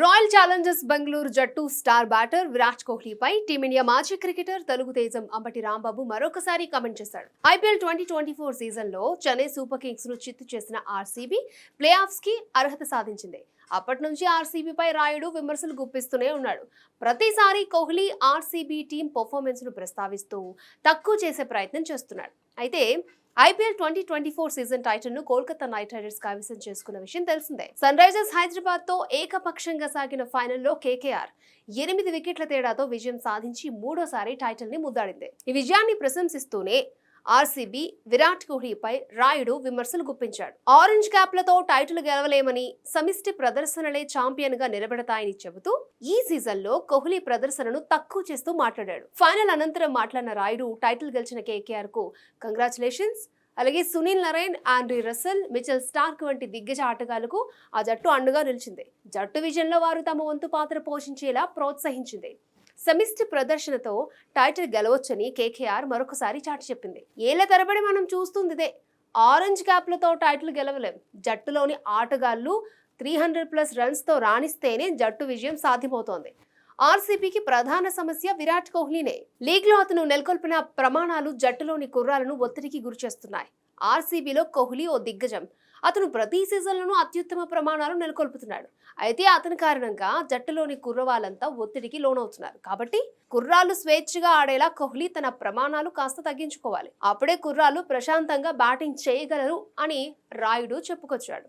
Royal Challengers Bengaluru జట్టు star batter Virat కోహ్లీపై team India మాజీ cricketer Telugu తేజం అంబటి రాంబాబు మరొకసారి కామెంట్ చేశాడు. ఐపీఎల్ 2024 సీజన్లో చెన్నై సూపర్ కింగ్స్ ను చిత్తు చేసిన ఆర్సీబీ ప్లే ఆఫ్స్ కి అర్హత సాధించింది. అప్పటి నుంచి ఆర్సీబీపై రాయుడు విమర్శలు గుప్పిస్తూనే ఉన్నాడు. ప్రతిసారి కోహ్లీ ఆర్సీబీ టీం పర్ఫార్మెన్స్ ను ప్రస్తావిస్తూ తక్కువ చేసే ప్రయత్నం చేస్తున్నాడు. అయితే ఐపీఎల్ 2024 సీజన్ టైటిల్ ను కోల్కతా నైట్ రైడర్స్ కైవసం చేసుకున్న విషయం తెలిసిందే. సన్ రైజర్స్ హైదరాబాద్ తో ఏకపక్షంగా సాగిన ఫైనల్లో కేకేఆర్ 8 వికెట్ల తేడాతో విజయం సాధించి మూడోసారి టైటిల్ ని ముద్దాడింది. ఈ విజయాన్ని ప్రశంసిస్తూనే ఆర్సీబీ విరాట్ కోహ్లీపై రాయుడు విమర్శలు గుప్పించాడు. ఆరెంజ్ క్యాప్లతో టైటిల్ గెలవలేమని, సమిష్టి ప్రదర్శనలే ఛాంపియన్ గా నిలబెడతాయని చెబుతూ ఈ సీజన్ లో కోహ్లీ ప్రదర్శనను తక్కువ చేస్తూ మాట్లాడాడు. ఫైనల్ అనంతరం మాట్లాడిన రాయుడు టైటిల్ గెలిచిన కేకేఆర్ కు కంగ్రాచులేషన్స్, అలాగే Sunil Narine, Andrei Russell, Mitchell Starc వంటి దిగ్గజ ఆటగాళ్లకు ఆ జట్టు అండగా నిలిచింది. జట్టు విజయంలో వారు తమ వంతు పాత్ర పోషించేలా ప్రోత్సహించింది. సమిష్టి ప్రదర్శనతో టైటిల్ గెలవొచ్చని కేకేఆర్ మరొకసారి చాటి చెప్పింది. ఏళ్ల తరబడి మనం చూస్తుందిదే. Orange క్యాప్లతో title గెలవలేం. జట్టులోని ఆటగాళ్లు 300+ రన్స్ తో రాణిస్తేనే జట్టు విజయం సాధ్యమవుతోంది. ఆర్సీబీకి ప్రధాన సమస్య విరాట్ కోహ్లీనే. లీగ్లో అతను నెలకొల్పిన ప్రమాణాలు జట్టులోని కుర్రాలను ఒత్తిడికి గురిచేస్తున్నాయి. ఆర్సీబీలో కోహ్లీ ఓ దిగ్గజం. అతను ప్రతి సీజన్లోనూ అత్యుత్తమ ప్రమాణాలు నెలకొల్పుతున్నాడు. అయితే అతని కారణంగా జట్టులోని కుర్రవాళ్ళంతా ఒత్తిడికి లోనవుతున్నారు. కాబట్టి కుర్రాళ్ళు స్వేచ్ఛగా ఆడేలా కోహ్లీ తన ప్రమాణాలు కాస్త తగ్గించుకోవాలి. అప్పుడే కుర్రాళ్ళు ప్రశాంతంగా బ్యాటింగ్ చేయగలరు అని రాయుడు చెప్పుకొచ్చాడు.